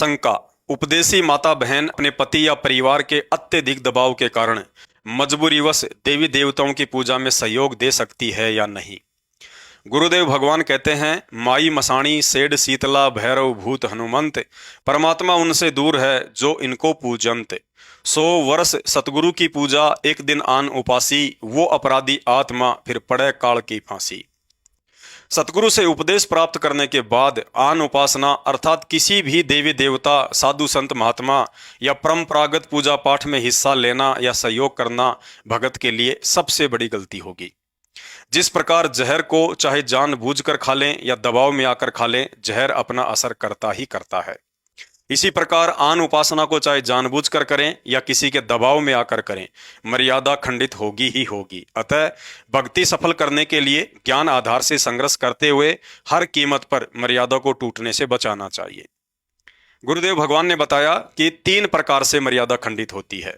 शंका। उपदेशी माता बहन अपने पति या परिवार के अत्यधिक दबाव के कारण मजबूरीवश देवी देवताओं की पूजा में सहयोग दे सकती है या नहीं। गुरुदेव भगवान कहते हैं, माई मसाणी सेड शीतला भैरव भूत हनुमंत, परमात्मा उनसे दूर है जो इनको पूजंत। 100 वर्ष सतगुरु की पूजा, एक दिन आन उपासी, वो अपराधी आत्मा फिर पड़े काल की फांसी। सतगुरु से उपदेश प्राप्त करने के बाद आन उपासना अर्थात किसी भी देवी देवता, साधु संत महात्मा या परंपरागत पूजा पाठ में हिस्सा लेना या सहयोग करना भगत के लिए सबसे बड़ी गलती होगी। जिस प्रकार जहर को चाहे जानबूझकर खा लें या दबाव में आकर खा लें, जहर अपना असर करता ही करता है। इसी प्रकार आन उपासना को चाहे जानबूझकर करें या किसी के दबाव में आकर करें, मर्यादा खंडित होगी ही होगी। अतः भक्ति सफल करने के लिए ज्ञान आधार से संघर्ष करते हुए हर कीमत पर मर्यादा को टूटने से बचाना चाहिए। गुरुदेव भगवान ने बताया कि 3 प्रकार से मर्यादा खंडित होती है।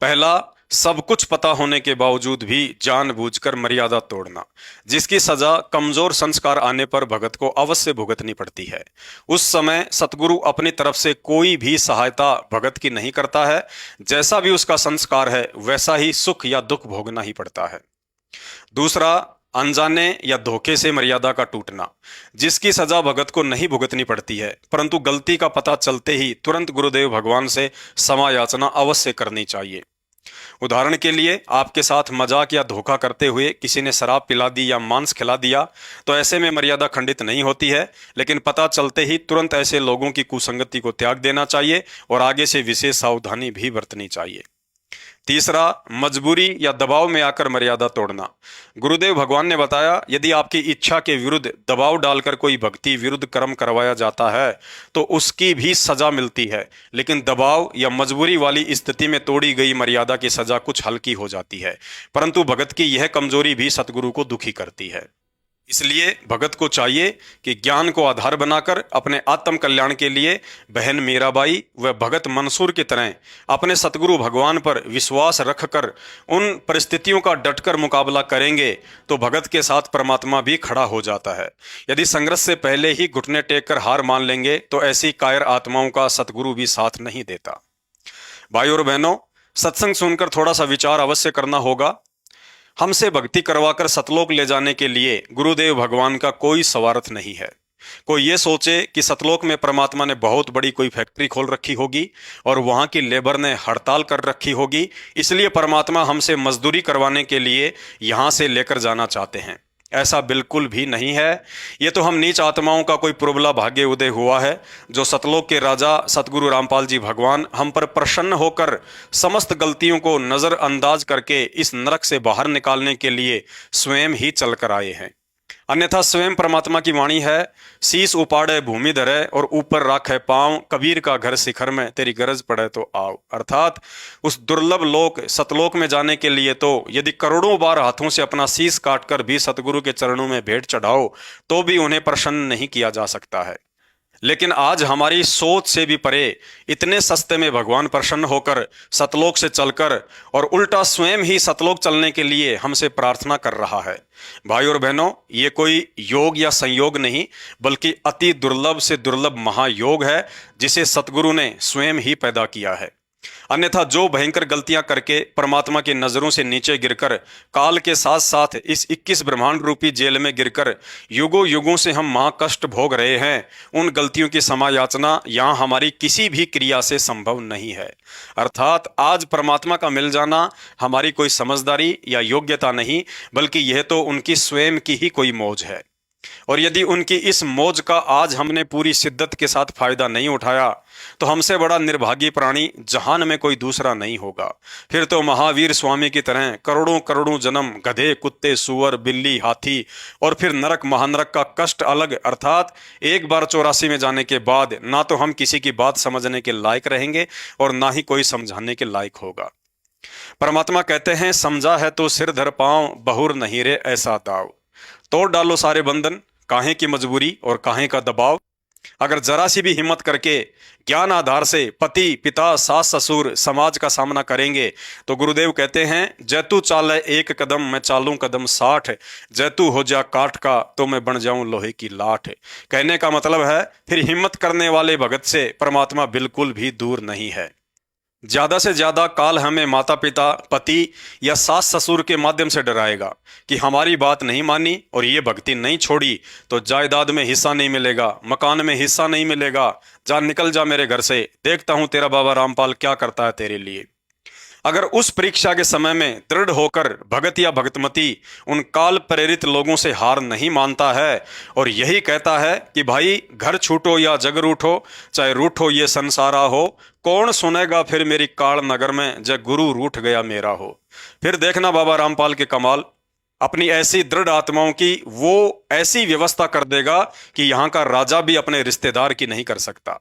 पहला, सब कुछ पता होने के बावजूद भी जानबूझकर मर्यादा तोड़ना, जिसकी सजा कमजोर संस्कार आने पर भगत को अवश्य भुगतनी पड़ती है। उस समय सतगुरु अपनी तरफ से कोई भी सहायता भगत की नहीं करता है। जैसा भी उसका संस्कार है वैसा ही सुख या दुख भोगना ही पड़ता है। दूसरा, अनजाने या धोखे से मर्यादा का टूटना, जिसकी सजा भगत को नहीं भुगतनी पड़ती है, परंतु गलती का पता चलते ही तुरंत गुरुदेव भगवान से क्षमा याचना अवश्य करनी चाहिए। उदाहरण के लिए, आपके साथ मजाक या धोखा करते हुए किसी ने शराब पिला दी या मांस खिला दिया, तो ऐसे में मर्यादा खंडित नहीं होती है, लेकिन पता चलते ही तुरंत ऐसे लोगों की कुसंगति को त्याग देना चाहिए और आगे से विशेष सावधानी भी बरतनी चाहिए। तीसरा, मजबूरी या दबाव में आकर मर्यादा तोड़ना। गुरुदेव भगवान ने बताया, यदि आपकी इच्छा के विरुद्ध दबाव डालकर कोई भक्ति विरुद्ध कर्म करवाया जाता है तो उसकी भी सजा मिलती है, लेकिन दबाव या मजबूरी वाली स्थिति में तोड़ी गई मर्यादा की सजा कुछ हल्की हो जाती है, परंतु भगत की यह कमजोरी भी सतगुरु को दुखी करती है। इसलिए भगत को चाहिए कि ज्ञान को आधार बनाकर अपने आत्म कल्याण के लिए बहन मीराबाई व भगत मंसूर की तरह अपने सतगुरु भगवान पर विश्वास रखकर उन परिस्थितियों का डटकर मुकाबला करेंगे तो भगत के साथ परमात्मा भी खड़ा हो जाता है। यदि संघर्ष से पहले ही घुटने टेक कर हार मान लेंगे तो ऐसी कायर आत्माओं का सतगुरु भी साथ नहीं देता। भाइयों और बहनों, सत्संग सुनकर थोड़ा सा विचार अवश्य करना होगा। हमसे भक्ति करवाकर सतलोक ले जाने के लिए गुरुदेव भगवान का कोई स्वार्थ नहीं है। कोई ये सोचे कि सतलोक में परमात्मा ने बहुत बड़ी कोई फैक्ट्री खोल रखी होगी और वहां की लेबर ने हड़ताल कर रखी होगी, इसलिए परमात्मा हमसे मजदूरी करवाने के लिए यहां से लेकर जाना चाहते हैं। ऐसा बिल्कुल भी नहीं है। ये तो हम नीच आत्माओं का कोई पुरबला भाग्य उदय हुआ है, जो सतलोक के राजा सतगुरु रामपाल जी भगवान हम पर प्रसन्न होकर समस्त गलतियों को नज़रअंदाज करके इस नरक से बाहर निकालने के लिए स्वयं ही चलकर आए हैं। अन्यथा स्वयं परमात्मा की वाणी है, शीश उपाड़े भूमि धरे और ऊपर राखे पांव, कबीर का घर शिखर में, तेरी गरज पड़े तो आओ। अर्थात उस दुर्लभ लोक सतलोक में जाने के लिए तो यदि करोड़ों बार हाथों से अपना शीश काटकर भी सतगुरु के चरणों में भेंट चढ़ाओ तो भी उन्हें प्रसन्न नहीं किया जा सकता है। लेकिन आज हमारी सोच से भी परे इतने सस्ते में भगवान प्रसन्न होकर सतलोक से चलकर और उल्टा स्वयं ही सतलोक चलने के लिए हमसे प्रार्थना कर रहा है। भाइयों और बहनों, ये कोई योग या संयोग नहीं, बल्कि अति दुर्लभ से दुर्लभ महायोग है, जिसे सतगुरु ने स्वयं ही पैदा किया है। अन्यथा जो भयंकर गलतियां करके परमात्मा की नजरों से नीचे गिरकर काल के साथ साथ इस 21 ब्रह्मांड रूपी जेल में गिरकर युगों युगों से हम महाकष्ट भोग रहे हैं, उन गलतियों की क्षमा याचना यहाँ हमारी किसी भी क्रिया से संभव नहीं है। अर्थात आज परमात्मा का मिल जाना हमारी कोई समझदारी या योग्यता नहीं, बल्कि यह तो उनकी स्वयं की ही कोई मौज है। और यदि उनकी इस मौज का आज हमने पूरी शिद्दत के साथ फायदा नहीं उठाया तो हमसे बड़ा निर्भागी प्राणी जहान में कोई दूसरा नहीं होगा। फिर तो महावीर स्वामी की तरह करोड़ों करोड़ों जन्म गधे, कुत्ते, सुअर, बिल्ली, हाथी और फिर नरक महानरक का कष्ट अलग, अर्थात एक बार 84 में जाने के बाद ना तो हम किसी की बात समझने के लायक रहेंगे और ना ही कोई समझाने के लायक होगा। परमात्मा कहते हैं, समझा है तो सिर धर पांव, बहुर नहीं रे ऐसा दाव। तोड़ डालो सारे बंधन, काहे की मजबूरी और काहे का दबाव। अगर जरा सी भी हिम्मत करके ज्ञान आधार से पति पिता सास ससुर समाज का सामना करेंगे तो गुरुदेव कहते हैं, जैतू चाले एक कदम मैं चालूं कदम 60, जैतू हो जा काठ का तो मैं बन जाऊं लोहे की लाठ। कहने का मतलब है फिर हिम्मत करने वाले भगत से परमात्मा बिल्कुल भी दूर नहीं है। ज्यादा से ज्यादा काल हमें माता पिता पति या सास ससुर के माध्यम से डराएगा कि हमारी बात नहीं मानी और ये भक्ति नहीं छोड़ी तो जायदाद में हिस्सा नहीं मिलेगा, मकान में हिस्सा नहीं मिलेगा, जा निकल जा मेरे घर से, देखता हूं तेरा बाबा रामपाल क्या करता है तेरे लिए। अगर उस परीक्षा के समय में दृढ़ होकर भगत या भगतमती उन काल प्रेरित लोगों से हार नहीं मानता है और यही कहता है कि भाई घर छूटो या जग रूठो, चाहे रूठो ये संसारा हो, कौन सुनेगा फिर मेरी काल नगर में जब गुरु रूठ गया मेरा हो। फिर देखना बाबा रामपाल के कमाल, अपनी ऐसी दृढ़ आत्माओं की वो ऐसी व्यवस्था कर देगा कि यहाँ का राजा भी अपने रिश्तेदार की नहीं कर सकता।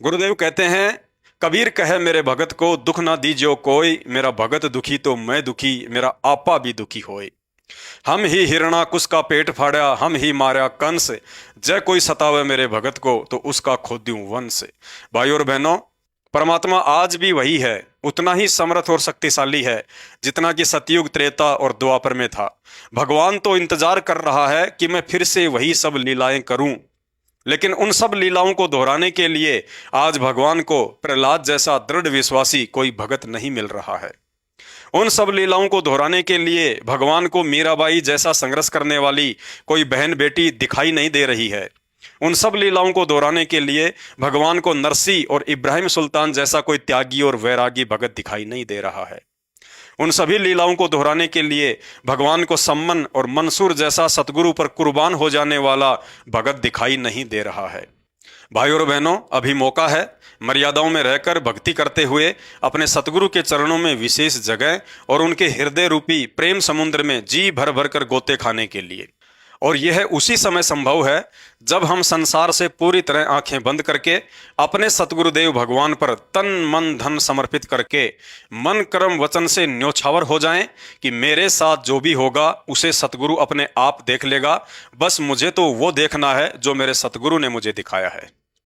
गुरुदेव कहते हैं, कबीर कहे मेरे भगत को दुख ना दीजियो कोई, मेरा भगत दुखी तो मैं दुखी, मेरा आपा भी दुखी होए। हम ही हिरणाकुश का पेट फाड़ा, हम ही मारा कंस, जय कोई सतावे मेरे भगत को तो उसका खोद्यूं वंश। भाई और बहनों, परमात्मा आज भी वही है, उतना ही समर्थ और शक्तिशाली है जितना कि सतयुग त्रेता और द्वापर में था। भगवान तो इंतजार कर रहा है कि मैं फिर से वही सब लीलाएं करूं, लेकिन उन सब लीलाओं को दोहराने के लिए आज भगवान को प्रहलाद जैसा दृढ़ विश्वासी कोई भगत नहीं मिल रहा है। उन सब लीलाओं को दोहराने के लिए भगवान को मीराबाई जैसा संघर्ष करने वाली कोई बहन बेटी दिखाई नहीं दे रही है। उन सब लीलाओं को दोहराने के लिए भगवान को नरसी और इब्राहिम सुल्तान जैसा कोई त्यागी और वैरागी भगत दिखाई नहीं दे रहा है। उन सभी लीलाओं को दोहराने के लिए भगवान को सम्मन और मंसूर जैसा सतगुरु पर कुर्बान हो जाने वाला भगत दिखाई नहीं दे रहा है। भाई और बहनों, अभी मौका है मर्यादाओं में रहकर भक्ति करते हुए अपने सतगुरु के चरणों में विशेष जगह और उनके हृदय रूपी प्रेम समुद्र में जी भर भर कर गोते खाने के लिए। और यह उसी समय संभव है जब हम संसार से पूरी तरह आंखें बंद करके अपने सतगुरुदेव भगवान पर तन मन धन समर्पित करके मन कर्म वचन से न्योछावर हो जाएं कि मेरे साथ जो भी होगा उसे सतगुरु अपने आप देख लेगा, बस मुझे तो वो देखना है जो मेरे सतगुरु ने मुझे दिखाया है।